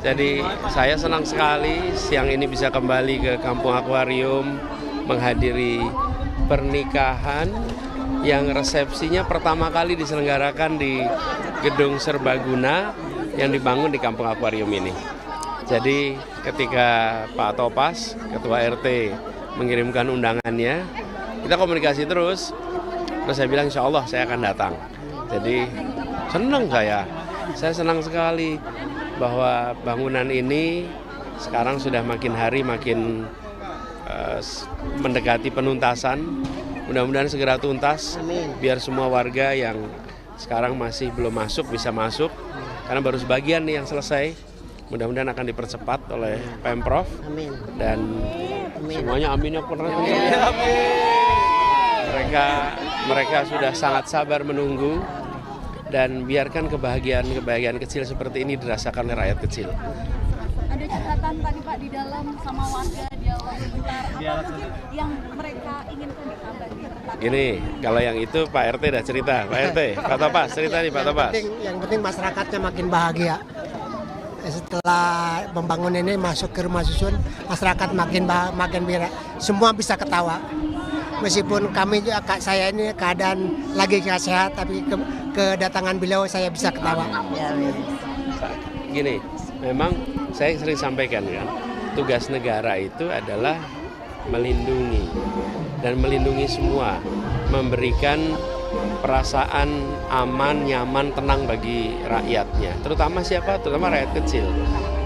Jadi saya senang sekali siang ini bisa kembali ke Kampung Akuarium menghadiri pernikahan yang resepsinya pertama kali diselenggarakan di Gedung Serbaguna yang dibangun di Kampung Akuarium ini. Jadi ketika Pak Topas, Ketua RT, mengirimkan undangannya, kita komunikasi terus saya bilang insya Allah saya akan datang. Jadi senang saya senang sekali bahwa bangunan ini sekarang sudah makin hari makin mendekati penuntasan. Mudah-mudahan segera tuntas. Amin. Biar semua warga yang sekarang masih belum masuk bisa masuk karena baru sebagian nih yang selesai. Mudah-mudahan akan dipercepat oleh Pemprov. Amin. Dan Amin. semuanya aminnya pernah. Mereka sudah sangat sabar menunggu. Dan biarkan kebahagiaan kecil seperti ini dirasakan oleh rakyat kecil. Ada catatan tadi Pak di dalam sama warga dialog sebentar. Apa yang mereka inginkan ditambah? Gini, kalau yang itu Pak RT udah cerita. Pak RT, Pak Topas, cerita nih Pak Topas. Yang penting masyarakatnya makin bahagia. Setelah pembangunan ini masuk ke rumah susun, masyarakat makin semua bisa ketawa. Meskipun kami juga, saya ini keadaan lagi nggak sehat, tapi kedatangan beliau saya bisa ketawa. Gini, memang saya sering sampaikan kan, tugas negara itu adalah melindungi dan melindungi semua, memberikan perasaan aman, nyaman, tenang bagi rakyatnya. Terutama siapa? Terutama rakyat kecil.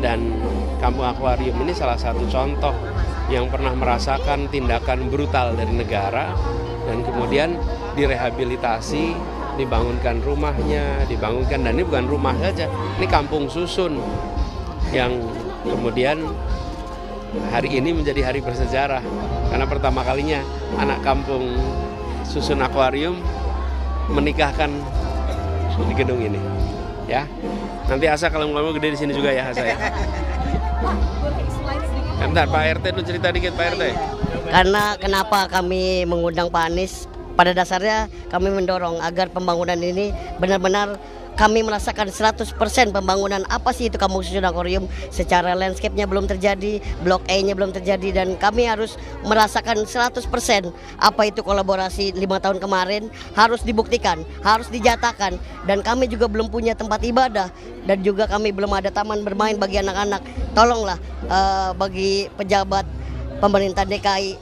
Dan Kampung Akuarium ini salah satu contoh yang pernah merasakan tindakan brutal dari negara dan kemudian direhabilitasi, dibangunkan rumahnya, dan ini bukan rumah saja, ini kampung susun yang kemudian hari ini menjadi hari bersejarah karena pertama kalinya anak kampung susun akuarium menikahkan di gedung ini, ya. Nanti Asa kalau mau gede di sini juga ya Asa ya. Bentar, Pak RT dulu cerita dikit Pak RT. Karena kenapa kami mengundang Pak Anies? Pada dasarnya kami mendorong agar pembangunan ini benar-benar kami merasakan 100% pembangunan. Apa sih itu Kampung Susun Akuarium? Secara landscape-nya belum terjadi, Blok E-nya belum terjadi, dan kami harus merasakan 100% apa itu kolaborasi 5 tahun kemarin harus dibuktikan, harus dijatakan. Dan kami juga belum punya tempat ibadah dan juga kami belum ada taman bermain bagi anak-anak. Tolonglah bagi pejabat pemerintah DKI,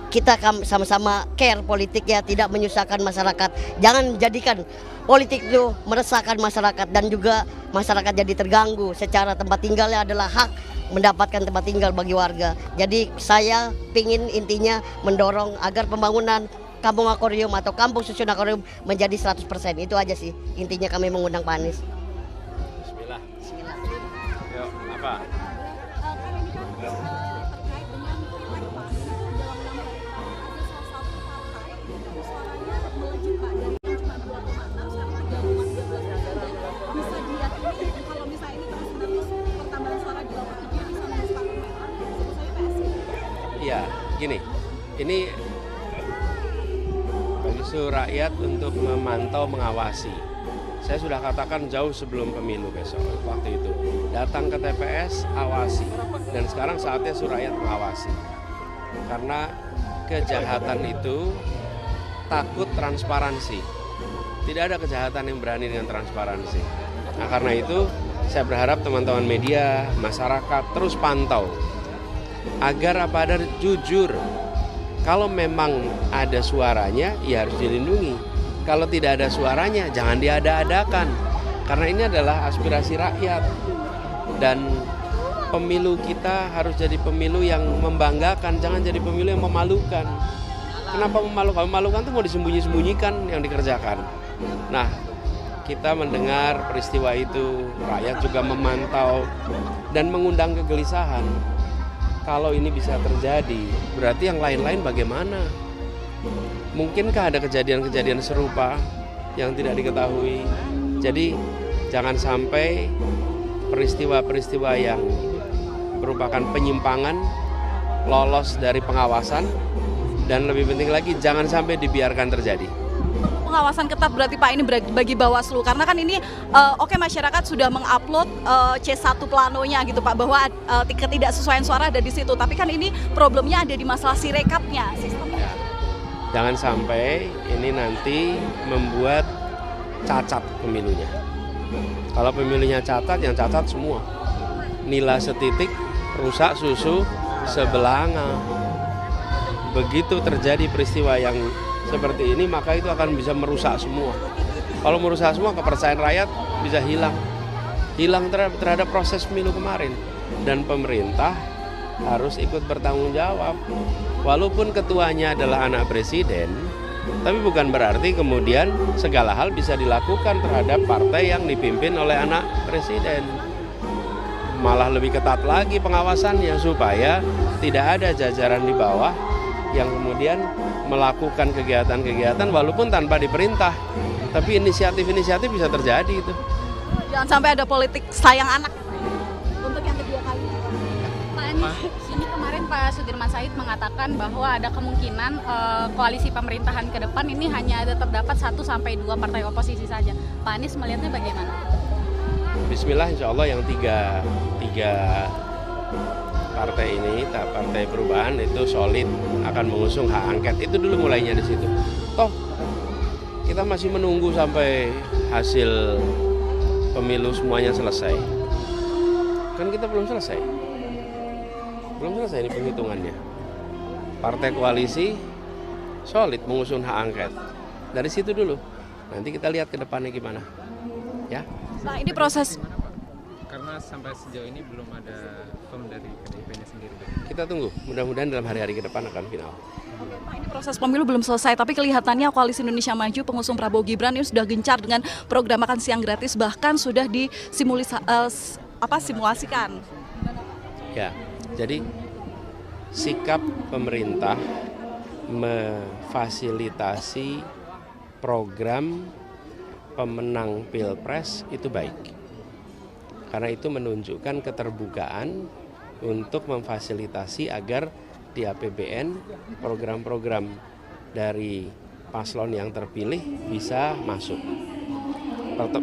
kita sama-sama care politik ya, tidak menyusahkan masyarakat. Jangan jadikan politik itu meresahkan masyarakat dan juga masyarakat jadi terganggu secara tempat tinggalnya adalah hak mendapatkan tempat tinggal bagi warga. Jadi saya pingin intinya mendorong agar pembangunan Kampung Akuarium atau Kampung Susun Akuarium menjadi 100%. Itu aja sih intinya kami mengundang Pak Anies. Bismillah. Yuk, apa? Ya, gini, ini bagi rakyat untuk memantau, mengawasi. Saya sudah katakan jauh sebelum pemilu besok, waktu itu. Datang ke TPS, awasi. Dan sekarang saatnya rakyat mengawasi. Karena kejahatan itu takut transparansi. Tidak ada kejahatan yang berani dengan transparansi. Nah, karena itu saya berharap teman-teman media, masyarakat terus pantau. Agar ada jujur. Kalau memang ada suaranya, ya harus dilindungi. Kalau tidak ada suaranya, jangan diada-adakan. Karena ini adalah aspirasi rakyat. Dan pemilu kita harus jadi pemilu yang membanggakan, jangan jadi pemilu yang memalukan. Kenapa memalukan? Memalukan itu mau disembunyi-sembunyikan yang dikerjakan. Nah, kita mendengar peristiwa itu, rakyat juga memantau dan mengundang kegelisahan. Kalau ini bisa terjadi, berarti yang lain-lain bagaimana? Mungkinkah ada kejadian-kejadian serupa yang tidak diketahui? Jadi jangan sampai peristiwa-peristiwa yang merupakan penyimpangan lolos dari pengawasan, dan lebih penting lagi jangan sampai dibiarkan terjadi. Pengawasan ketat berarti Pak ini bagi Bawaslu, karena kan ini oke masyarakat sudah mengupload C1 planonya gitu Pak, bahwa ketidaksesuaian suara ada di situ, tapi kan ini problemnya ada di masalah sirekapnya, sistemnya. Jangan sampai ini nanti membuat cacat pemilunya. Kalau pemilunya cacat, yang cacat semua. Nila setitik, rusak susu sebelanga. Begitu terjadi peristiwa yang seperti ini, maka itu akan bisa merusak semua. Kalau merusak semua, kepercayaan rakyat bisa hilang. Hilang terhadap proses pemilu kemarin. Dan pemerintah harus ikut bertanggung jawab. Walaupun ketuanya adalah anak presiden, tapi bukan berarti kemudian segala hal bisa dilakukan terhadap partai yang dipimpin oleh anak presiden. Malah lebih ketat lagi pengawasannya supaya tidak ada jajaran di bawah yang kemudian melakukan kegiatan-kegiatan walaupun tanpa diperintah. Tapi inisiatif-inisiatif bisa terjadi itu. Jangan sampai ada politik sayang anak untuk yang kedua kali. Pak Anies, ini kemarin Pak Sudirman Said mengatakan bahwa ada kemungkinan koalisi pemerintahan ke depan ini hanya terdapat 1 sampai 2 partai oposisi saja. Pak Anies melihatnya bagaimana? Bismillah, insya Allah yang tiga partai ini, Partai Perubahan itu solid akan mengusung hak angket. Itu dulu mulainya di situ. Toh kita masih menunggu sampai hasil pemilu semuanya selesai. Kan kita belum selesai. Belum selesai ini penghitungannya. Partai koalisi solid mengusung hak angket. Dari situ dulu. Nanti kita lihat ke depannya gimana. Ya. Nah, ini proses karena sampai sejauh ini belum ada firm dari PDIP-nya sendiri. Kita tunggu, mudah-mudahan dalam hari-hari ke depan akan final. Oke, Pak, ini proses pemilu belum selesai, tapi kelihatannya Koalisi Indonesia Maju pengusung Prabowo Gibran ini sudah gencar dengan program makan siang gratis, bahkan sudah simulasikan. Ya, jadi sikap pemerintah memfasilitasi program pemenang Pilpres itu baik. Karena itu menunjukkan keterbukaan untuk memfasilitasi agar di APBN program-program dari paslon yang terpilih bisa masuk.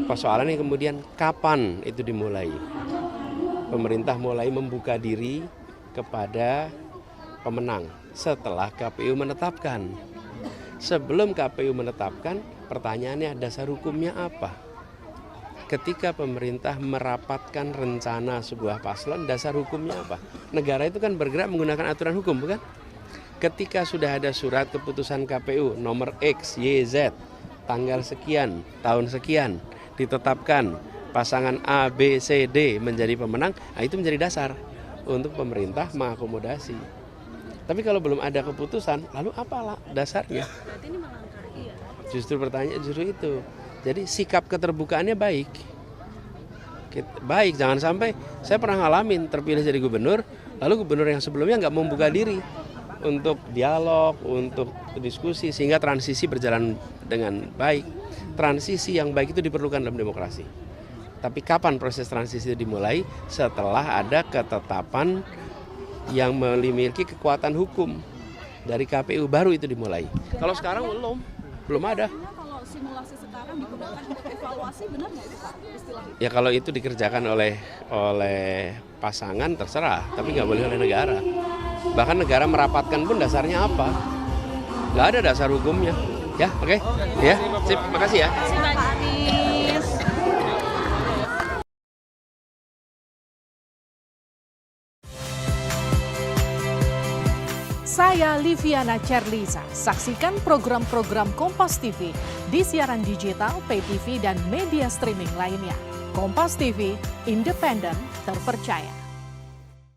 Persoalannya kemudian kapan itu dimulai? Pemerintah mulai membuka diri kepada pemenang setelah KPU menetapkan. Sebelum KPU menetapkan, pertanyaannya dasar hukumnya apa? Ketika pemerintah merapatkan rencana sebuah paslon, dasar hukumnya apa? Negara itu kan bergerak menggunakan aturan hukum, bukan? Ketika sudah ada surat keputusan KPU nomor X, Y, Z, tanggal sekian, tahun sekian, ditetapkan pasangan A, B, C, D menjadi pemenang, nah itu menjadi dasar untuk pemerintah mengakomodasi. Tapi kalau belum ada keputusan, lalu apalah dasarnya? Justru pertanyaan justru itu. Jadi sikap keterbukaannya baik. Baik, jangan sampai saya pernah ngalamin terpilih jadi gubernur, lalu gubernur yang sebelumnya nggak membuka diri untuk dialog, untuk diskusi, sehingga transisi berjalan dengan baik. Transisi yang baik itu diperlukan dalam demokrasi. Tapi kapan proses transisi itu dimulai? Setelah ada ketetapan yang memiliki kekuatan hukum dari KPU, baru itu dimulai. Kalau sekarang belum ada. Kalau simulasi sekarang digunakan untuk evaluasi, benar nggak itu Pak istilah itu? Ya kalau itu dikerjakan oleh pasangan terserah, tapi nggak boleh oleh negara. Bahkan negara merapatkan pun dasarnya apa? Nggak ada dasar hukumnya. Ya, oke. Ya, sip. Makasih ya. Pak Anies. Saya Liviana Cerlisa. Saksikan program-program Kompas TV di siaran digital, pay TV, dan media streaming lainnya. Kompas TV, independen, terpercaya.